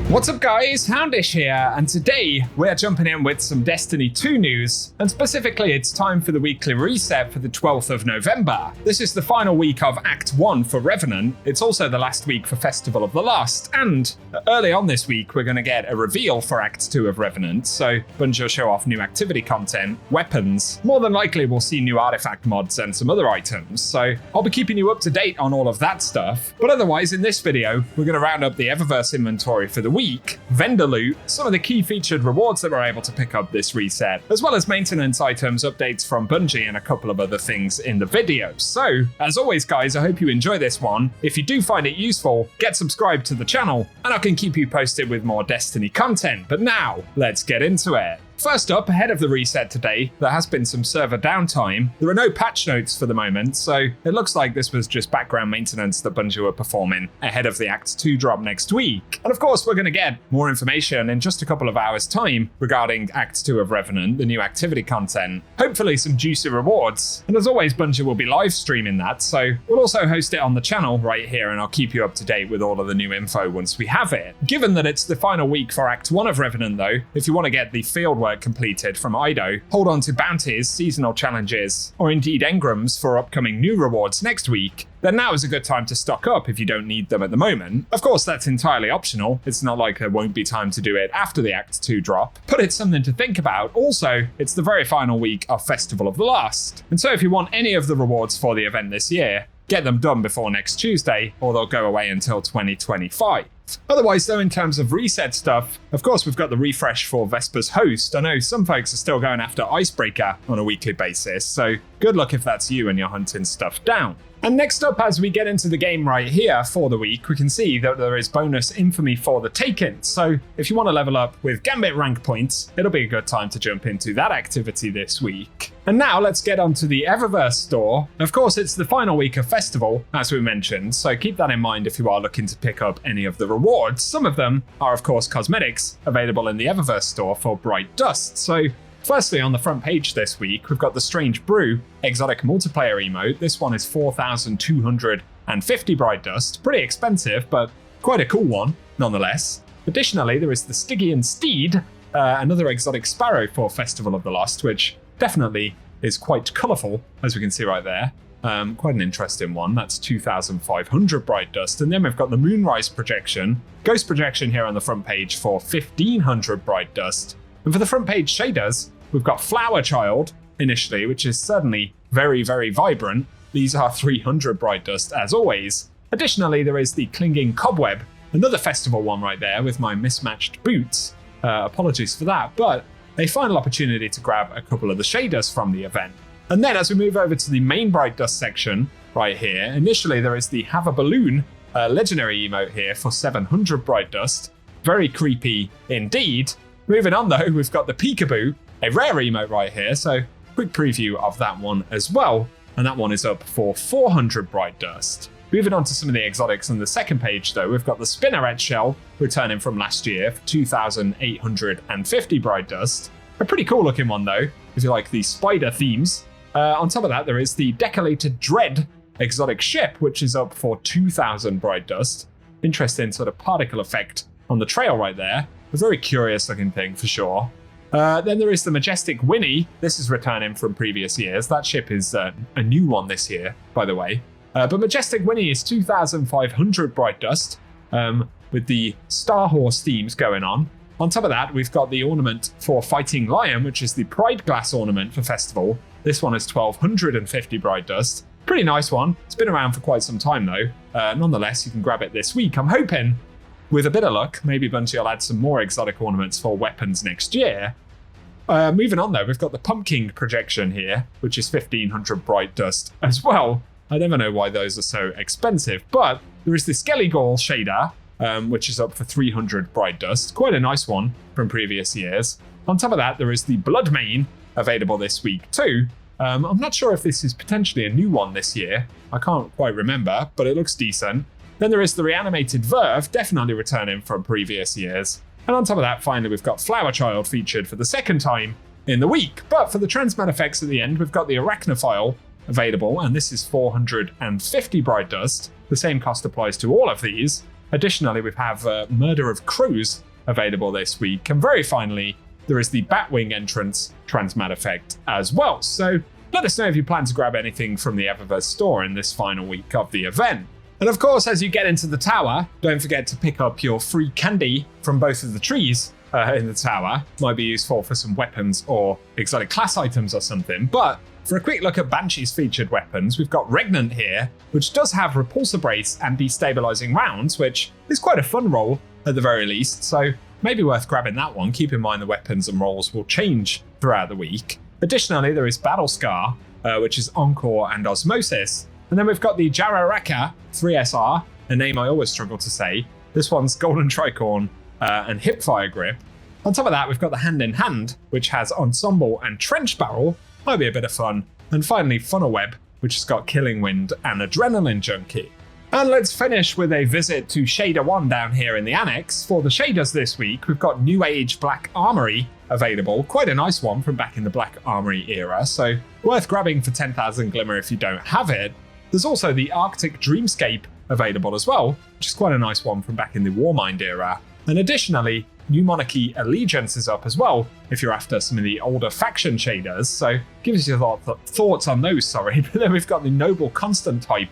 What's up guys, Houndish here, and today we're jumping in with some Destiny 2 news, and specifically it's time for the weekly reset for the 12th of November. This is the final week of Act 1 for Revenant, it's also the last week for Festival of the Lost, and early on this week we're going to get a reveal for Act 2 of Revenant, so Bungie will show off new activity content, weapons, more than likely we'll see new artifact mods and some other items, so I'll be keeping you up to date on all of that stuff, but otherwise in this video we're going to round up the Eververse inventory for the week, vendor loot, some of the key featured rewards that we're able to pick up this reset, as well as maintenance items, updates from Bungie, and a couple of other things in the video. So, as always guys, I hope you enjoy this one. If you do find it useful, get subscribed to the channel, and I can keep you posted with more Destiny content. But now, let's get into it. First up, ahead of the reset today, there has been some server downtime. There are no patch notes for the moment, so it looks like this was just background maintenance that Bungie were performing ahead of the Act 2 drop next week. And of course, we're going to get more information in just a couple of hours' time regarding Act 2 of Revenant, the new activity content, hopefully some juicy rewards. And as always, Bungie will be live streaming that, so we'll also host it on the channel right here, and I'll keep you up to date with all of the new info once we have it. Given that it's the final week for Act 1 of Revenant though, if you want to get the fieldwork completed from Ido, hold on to bounties, seasonal challenges, or indeed engrams for upcoming new rewards next week, then now is a good time to stock up if you don't need them at the moment. Of course, that's entirely optional. It's not like there won't be time to do it after the Act 2 drop, but it's something to think about. Also, it's the very final week of Festival of the Lost, and so if you want any of the rewards for the event this year, get them done before next Tuesday, or they'll go away until 2025. Otherwise though, in terms of reset stuff, of course we've got the refresh for Vesper's Host. I know some folks are still going after Icebreaker on a weekly basis, so good luck if that's you and you're hunting stuff down. And next up, as we get into the game right here for the week, we can see that there is bonus infamy for the Taken. So if you want to level up with Gambit rank points, it'll be a good time to jump into that activity this week. And now let's get onto the Eververse store. Of course, it's the final week of Festival, as we mentioned, so keep that in mind if you are looking to pick up any of the rewards. Some of them are, of course, cosmetics available in the Eververse store for Bright Dust. So firstly, on the front page this week, we've got the Strange Brew exotic multiplayer emote. This one is 4,250 Bright Dust. Pretty expensive, but quite a cool one, nonetheless. Additionally, there is the Stygian Steed, another exotic sparrow for Festival of the Lost, which definitely is quite colourful, as we can see right there. Quite an interesting one. That's 2,500 Bright Dust. And then we've got the Moonrise projection, Ghost projection here on the front page for 1,500 Bright Dust. And for the front page shaders, we've got Flower Child initially, which is certainly very, very vibrant. These are 300 Bright Dust as always. Additionally, there is the Clinging Cobweb, another festival one right there with my mismatched boots. Apologies for that, but a final opportunity to grab a couple of the shaders from the event. And then as we move over to the main Bright Dust section right here, initially there is the Have a Balloon legendary emote here for 700 Bright Dust. Very creepy indeed. Moving on though, we've got the Peekaboo, a rare emote right here, so quick preview of that one as well, and that one is up for 400 Bright Dust. Moving on to some of the exotics on the second page though, we've got the Spinneret Shell, returning from last year for 2,850 Bright Dust. A pretty cool looking one though, if you like the spider themes. On top of that, there is the Decollated Dread exotic ship, which is up for 2,000 Bright Dust. Interesting sort of particle effect on the trail right there. A very curious looking thing for sure. Then there is the Majestic Winnie. This is returning from previous years. That ship is a new one this year, by the way. But Majestic Winnie is 2,500 Bright Dust, with the Star Horse themes going on. On top of that, we've got the ornament for Fighting Lion, which is the Pride Glass ornament for Festival. This one is 1,250 Bright Dust. Pretty nice one. It's been around for quite some time though. Nonetheless, you can grab it this week. I'm hoping, with a bit of luck, maybe Bungie will add some more exotic ornaments for weapons next year. Moving on though, we've got the Pumpkin projection here, which is 1,500 Bright Dust as well. I never know why those are so expensive, but there is the Skelligall shader, which is up for 300 Bright Dust. Quite a nice one from previous years. On top of that, there is the Bloodmane available this week too. I'm not sure if this is potentially a new one this year. I can't quite remember, but it looks decent. Then there is the Reanimated Verve, definitely returning from previous years. And on top of that, finally, we've got Flower Child featured for the second time in the week. But for the transmat effects at the end, we've got the Arachnophile available, and this is 450 Bright Dust. The same cost applies to all of these. Additionally, we have Murder of Crows available this week. And very finally, there is the Batwing entrance transmat effect as well. So let us know if you plan to grab anything from the Eververse store in this final week of the event. And of course, as you get into the tower, don't forget to pick up your free candy from both of the trees in the tower. Might be useful for some weapons or exotic class items or something. But for a quick look at Banshee's featured weapons, we've got Revenant here, which does have Repulsor Brace and Destabilizing Rounds, which is quite a fun roll at the very least. So maybe worth grabbing that one. Keep in mind the weapons and rolls will change throughout the week. Additionally, there is Battle Scar, which is Encore and Osmosis. And then we've got the Jararaka 3SR, a name I always struggle to say. This one's Golden Tricorn and Hipfire Grip. On top of that, we've got the Hand in Hand, which has Ensemble and Trench Barrel. Might be a bit of fun. And finally, Funnel Web, which has got Killing Wind and Adrenaline Junkie. And let's finish with a visit to Shader 1 down here in the Annex. For the shaders this week, we've got New Age Black Armory available. Quite a nice one from back in the Black Armory era, so worth grabbing for 10,000 Glimmer if you don't have it. There's also the Arctic Dreamscape available as well, which is quite a nice one from back in the Warmind era. And additionally, New Monarchy Allegiance is up as well, if you're after some of the older faction shaders, so give us your thoughts on those, But then we've got the Noble Constant type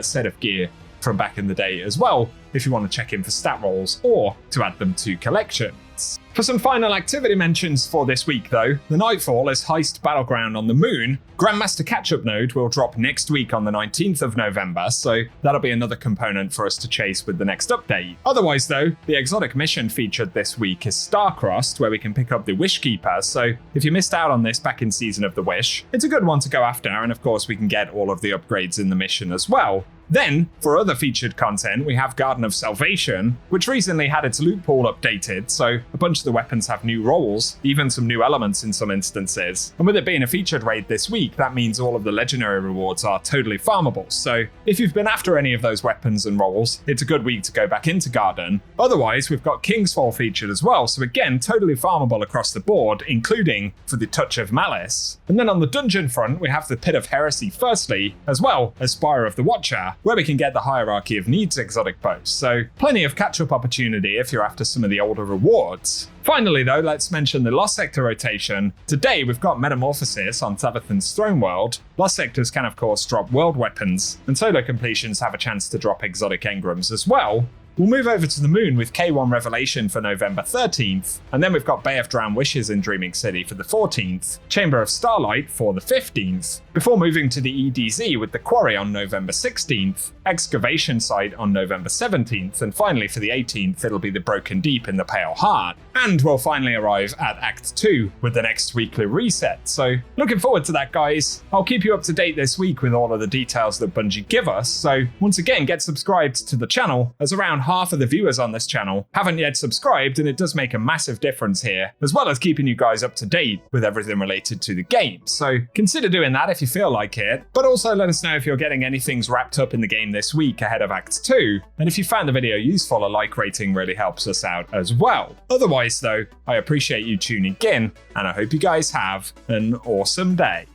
set of gear from back in the day as well, if you want to check in for stat rolls or to add them to collections. For some final activity mentions for this week though, the Nightfall is Heist Battleground on the Moon. Grandmaster Catch-Up Node will drop next week on the 19th of November, so that'll be another component for us to chase with the next update. Otherwise though, the exotic mission featured this week is Starcrossed, where we can pick up the Wishkeeper, so if you missed out on this back in Season of the Wish, it's a good one to go after, and of course we can get all of the upgrades in the mission as well. Then, for other featured content, we have Garden of Salvation, which recently had its loot pool updated, so a bunch of the weapons have new rolls, even some new elements in some instances. And with it being a featured raid this week, that means all of the legendary rewards are totally farmable, so if you've been after any of those weapons and rolls, it's a good week to go back into Garden. Otherwise, we've got Kingsfall featured as well, so again, totally farmable across the board, including for the Touch of Malice. And then on the dungeon front, we have the Pit of Heresy firstly, as well as Spire of the Watcher, where we can get the Hierarchy of Needs exotic post, so plenty of catch-up opportunity if you're after some of the older rewards. Finally though, let's mention the Lost Sector rotation. Today we've got Metamorphosis on Tavathan's Throne World. Lost Sectors can of course drop world weapons, and solo completions have a chance to drop exotic engrams as well. We'll move over to the Moon with K1 Revelation for November 13th, and then we've got Bay of Drowned Wishes in Dreaming City for the 14th, Chamber of Starlight for the 15th, before moving to the EDZ with the Quarry on November 16th, Excavation Site on November 17th, and finally for the 18th it'll be the Broken Deep in the Pale Heart. And we'll finally arrive at Act 2 with the next weekly reset, so looking forward to that guys. I'll keep you up to date this week with all of the details that Bungie give us, so once again get subscribed to the channel, as around half of the viewers on this channel haven't yet subscribed, and it does make a massive difference here, as well as keeping you guys up to date with everything related to the game. So consider doing that if you feel like it, but also let us know if you're getting any things wrapped up in the game this week ahead of Act 2, and if you found the video useful, a like rating really helps us out as well. Otherwise though, I appreciate you tuning in, and I hope you guys have an awesome day.